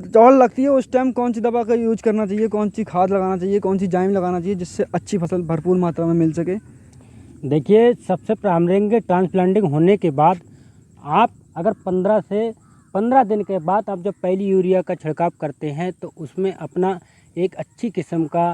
दौड़ लगती है उस टाइम कौन सी दवा का यूज करना चाहिए, कौन सी खाद लगाना चाहिए, कौन सी जाइम लगाना चाहिए जिससे अच्छी फसल भरपूर मात्रा में मिल सके? देखिए, सबसे प्रारंभिक ट्रांसप्लांटिंग होने के बाद आप अगर 15 दिन के बाद आप जब पहली यूरिया का छिड़काव करते हैं तो उसमें अपना एक अच्छी किस्म का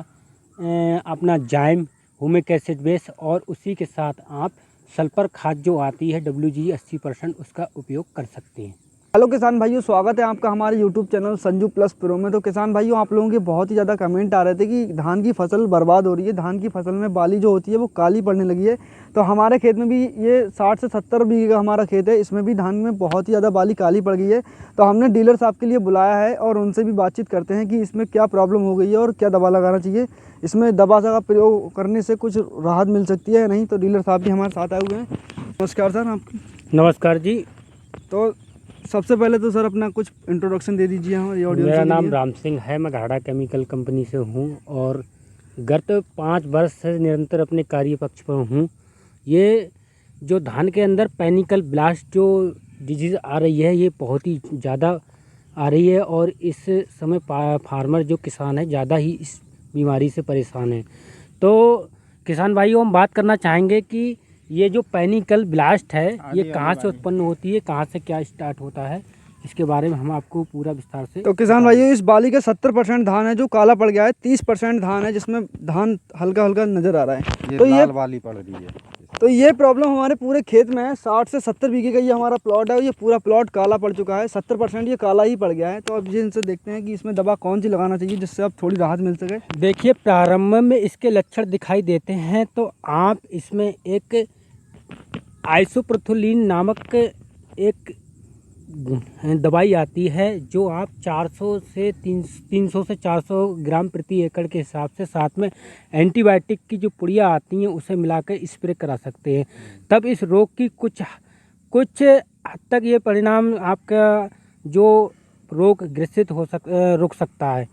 अपना जाइम, हुमिक एसिड बेस और उसी के साथ आप सल्फर खाद जो आती है WG 80% उसका उपयोग कर सकते हैं। हेलो किसान भाइयों, स्वागत है आपका हमारे YouTube channel Sanju plus pro में। तो किसान भाइयों, आप लोगों के बहुत ही ज़्यादा कमेंट आ रहे थे कि धान की फसल बर्बाद हो रही है, धान की फसल में बाली जो होती है वो काली पड़ने लगी है। तो हमारे खेत में भी ये 60 से 70 बीघे का हमारा खेत है, इसमें भी धान में बहुत ही ज़्यादा बाली काली पड़ गई है। तो हमने डीलर साहब के लिए बुलाया है और उनसे भी बातचीत करते हैं कि इसमें क्या प्रॉब्लम हो गई है और क्या दवा लगाना चाहिए, इसमें दवा का प्रयोग करने से कुछ राहत मिल सकती है या नहीं। तो डीलर साहब भी हमारे साथ आए हुए हैं। नमस्कार सर। आपकी नमस्कार जी। तो सबसे पहले तो सर अपना कुछ इंट्रोडक्शन दे दीजिए हमारी ऑडियंस मेरा के नाम लिए। राम सिंह है, मैं घाड़ा केमिकल कंपनी से हूँ और गत 5 वर्ष से निरंतर अपने कार्य पक्ष पर हूँ। ये जो धान के अंदर पैनिकल ब्लास्ट जो डिजीज़ आ रही है ये बहुत ही ज़्यादा आ रही है और इस समय फार्मर जो किसान है ज़्यादा ही इस बीमारी से परेशान है। तो किसान भाइयों, हम बात करना चाहेंगे कि ये जो पैनिकल ब्लास्ट है ये कहाँ से उत्पन्न होती है, कहाँ से क्या स्टार्ट होता है, इसके बारे में हम आपको पूरा विस्तार से। तो किसान भाइयों, इस बाली का 70% धान है जो काला पड़ गया है, 30% धान है जिसमें धान हल्का हल्का नजर आ रहा है। तो लाल वाली पड़ रही है। तो ये प्रॉब्लम हमारे पूरे खेत में है। 60 से 70 बीघे का ये हमारा प्लॉट है और ये पूरा प्लॉट काला पड़ चुका है। 70% ये काला ही पड़ गया है। तो अब ये इनसे देखते हैं कि इसमें दवा कौन सी लगाना चाहिए जिससे अब थोड़ी राहत मिल सके। देखिए, प्रारंभ में इसके लक्षण दिखाई देते हैं तो आप इसमें एक आइसोप्रोथोलिन नामक एक दवाई आती है जो आप 300 से 400 ग्राम प्रति एकड़ के हिसाब से, साथ में एंटीबायोटिक की जो पुड़िया आती हैं उसे मिलाकर स्प्रे करा सकते हैं। तब इस रोग की कुछ हद तक ये परिणाम आपका जो रोग ग्रसित रुक सकता है।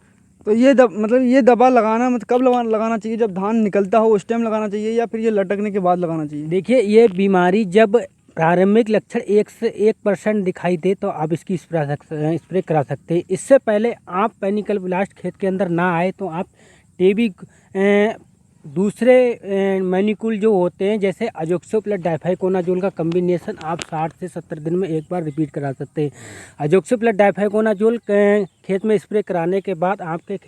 तो ये मतलब ये दवा लगाना कब लगाना चाहिए? जब धान निकलता हो उस टाइम लगाना चाहिए या फिर ये लटकने के बाद लगाना चाहिए? देखिए, ये बीमारी जब प्रारंभिक लक्षण 1 से 1% दिखाई दे तो आप इसकी स्प्रे करा सकते हैं। इससे पहले आप पैनिकल ब्लास्ट खेत के अंदर ना आए तो आप टेबी दूसरे मैनिकुल जो होते हैं जैसे अजोक्सो प्लस डाइफाइकोनाजोल का कम्बिनेशन आप 60 से 70 दिन में एक बार रिपीट करा सकते हैं। अजोक्सो प्लस डाइफाइकोनाजोल खेत में स्प्रे कराने के बाद आपके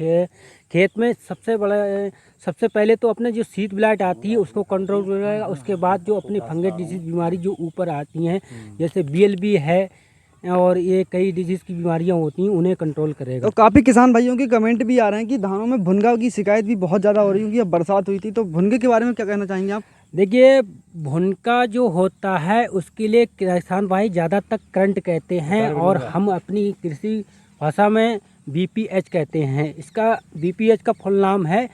खेत में सबसे पहले तो अपने जो शीत ब्लाइट आती है उसको कंट्रोल करेगा। उसके बाद जो अपनी फंगस डिजीज बीमारी जो ऊपर आती हैं जैसे BLB है और ये कई डिजीज़ की बीमारियां होती हैं उन्हें कंट्रोल करेगा। तो काफ़ी किसान भाइयों के कमेंट भी आ रहे हैं कि धानों में भुनगा की शिकायत भी बहुत ज़्यादा हो रही है क्योंकि अब बरसात हुई थी। तो भुनगे के बारे में क्या कहना चाहेंगे आप? देखिए, भुनका जो होता है उसके लिए किसान भाई ज़्यादातर करंट कहते हैं और हम अपनी कृषि भाषा में BPH कहते हैं। इसका BPH का फुल नाम है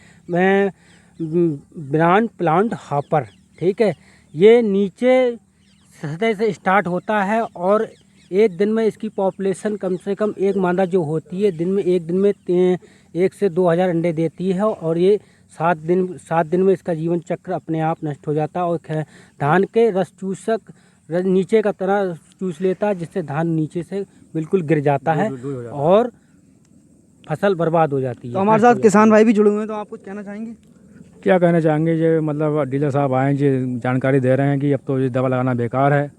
ब्रांड प्लांट हॉपर। ठीक है, ये नीचे सतह से स्टार्ट होता है और एक दिन में इसकी पॉपुलेशन कम से कम एक मादा जो होती है एक दिन में 1 से 2 हज़ार अंडे देती है और ये 7 दिन में इसका जीवन चक्र अपने आप नष्ट हो जाता है और धान के रस चूसक नीचे का तरह चूस लेता है जिससे धान नीचे से बिल्कुल गिर जाता है और फसल बर्बाद हो जाती है। तो हमारे साथ किसान भाई भी जुड़े हुए हैं, तो आप कुछ कहना चाहेंगे? क्या कहना चाहेंगे? ये मतलब डीलर साहब आए जो जानकारी दे रहे हैं कि अब तो ये दवा लगाना बेकार है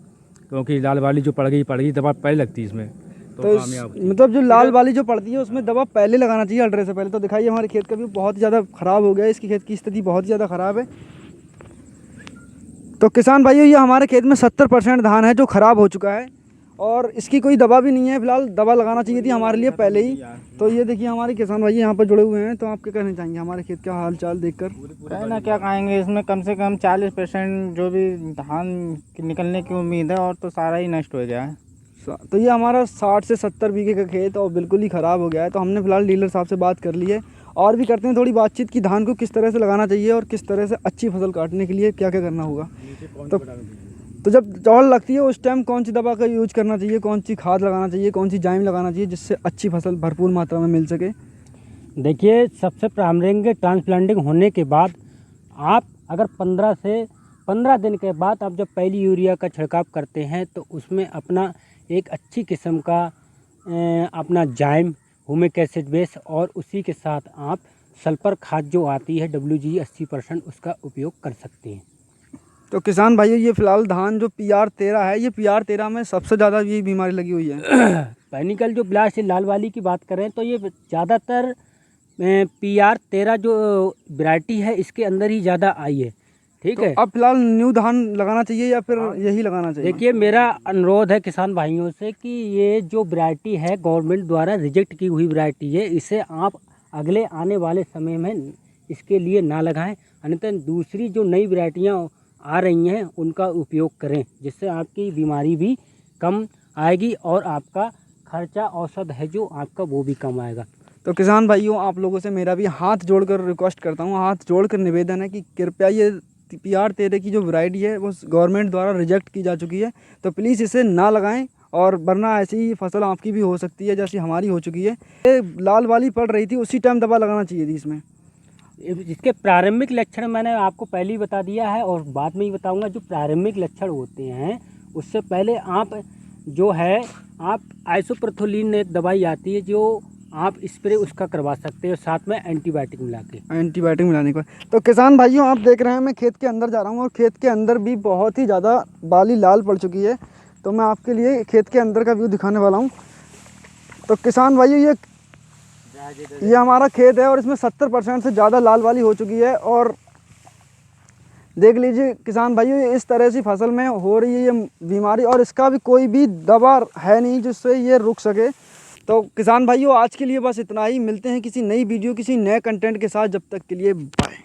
क्योंकि लाल वाली जो पड़ गई दवा पहले लगती है इसमें तो मतलब जो लाल वाली जो पड़ती है उसमें दवा पहले लगाना चाहिए अल्ट्रे से पहले। तो दिखाइए, हमारे खेत का भी बहुत ज़्यादा ख़राब हो गया है, इसकी खेत की स्थिति बहुत ज़्यादा ख़राब है। तो किसान भाइयों, ये हमारे खेत में 70% धान है जो ख़राब हो चुका है और इसकी कोई दवा भी नहीं है। फिलहाल दवा लगाना चाहिए थी हमारे लिए पहले ही। तो ये देखिए, हमारे किसान भाई यहाँ पर जुड़े हुए हैं। तो आप क्या कहना चाहेंगे हमारे खेत का हाल चाल देखकर? कहना क्या कहेंगे, इसमें कम से कम 40% जो भी धान निकलने की उम्मीद है और तो सारा ही नष्ट हो गया है। तो ये हमारा 60 से 70 बीघे का खेत और बिल्कुल ही ख़राब हो गया है। तो हमने फिलहाल डीलर साहब से बात कर ली है और भी करते हैं थोड़ी बातचीत कि धान को किस तरह से लगाना चाहिए और किस तरह से अच्छी फसल काटने के लिए क्या क्या करना होगा। तो जब दौड़ लगती है उस टाइम कौन सी दवा का यूज करना चाहिए, कौन सी खाद लगाना चाहिए, कौन सी जाइम लगाना चाहिए जिससे अच्छी फसल भरपूर मात्रा में मिल सके? देखिए, सबसे प्रारंभिक ट्रांसप्लांटिंग होने के बाद आप अगर 15 दिन के बाद आप जब पहली यूरिया का छिड़काव करते हैं तो उसमें अपना एक अच्छी किस्म का अपना जाइम, हुमिक एसिड बेस और उसी के साथ आप सल्फर खाद जो आती है WG 80% उसका उपयोग कर सकते हैं। तो किसान भाइयों ये फिलहाल धान जो PR13 है, ये PR13 में सबसे ज़्यादा ये बीमारी लगी हुई है। पेनिकल जो ब्लास्ट लाल वाली की बात करें तो ये ज़्यादातर PR13 जो वैरायटी है इसके अंदर ही ज़्यादा आई है। ठीक तो है, अब फिलहाल न्यू धान लगाना चाहिए या फिर यही लगाना चाहिए? देखिए मेरा अनुरोध है किसान भाइयों से कि ये जो वैरायटी है गवर्नमेंट द्वारा रिजेक्ट की हुई वैरायटी है, इसे आप अगले आने वाले समय में इसके लिए ना लगाएं, अन्यथा दूसरी जो नई वैरायटियाँ आ रही हैं उनका उपयोग करें, जिससे आपकी बीमारी भी कम आएगी और आपका खर्चा औसत है जो आपका वो भी कम आएगा। तो किसान भाइयों आप लोगों से मेरा भी हाथ जोड़कर रिक्वेस्ट करता हूँ, हाथ जोड़कर निवेदन है कि कृपया ये PR13 की जो वैरायटी है वो गवर्नमेंट द्वारा रिजेक्ट की जा चुकी है, तो प्लीज़ इसे ना लगाएं, और वरना ऐसी ही फसल आपकी भी हो सकती है जैसी हमारी हो चुकी है। ये लाल वाली पड़ रही थी उसी टाइम दवा लगाना चाहिए थी इसमें। इसके प्रारंभिक लक्षण मैंने आपको पहले ही बता दिया है और बाद में ही बताऊंगा। जो प्रारंभिक लक्षण होते हैं उससे पहले आप जो है आप आइसोप्रोथोलिन एक दवाई आती है जो आप स्प्रे उसका करवा सकते हो साथ में एंटीबायोटिक मिलाने के बाद। तो किसान भाइयों आप देख रहे हैं मैं खेत के अंदर जा रहा हूँ और खेत के अंदर भी बहुत ही ज़्यादा बाली लाल पड़ चुकी है, तो मैं आपके लिए खेत के अंदर का व्यू दिखाने वाला हूँ। तो किसान भाइयों ये हमारा खेत है और इसमें 70% से ज़्यादा लाल वाली हो चुकी है, और देख लीजिए किसान भाइयों इस तरह से फसल में हो रही है ये बीमारी, और इसका भी कोई भी दवा है नहीं जिससे ये रुक सके। तो किसान भाइयों आज के लिए बस इतना ही, मिलते हैं किसी नई वीडियो किसी नए कंटेंट के साथ, जब तक के लिए बाय।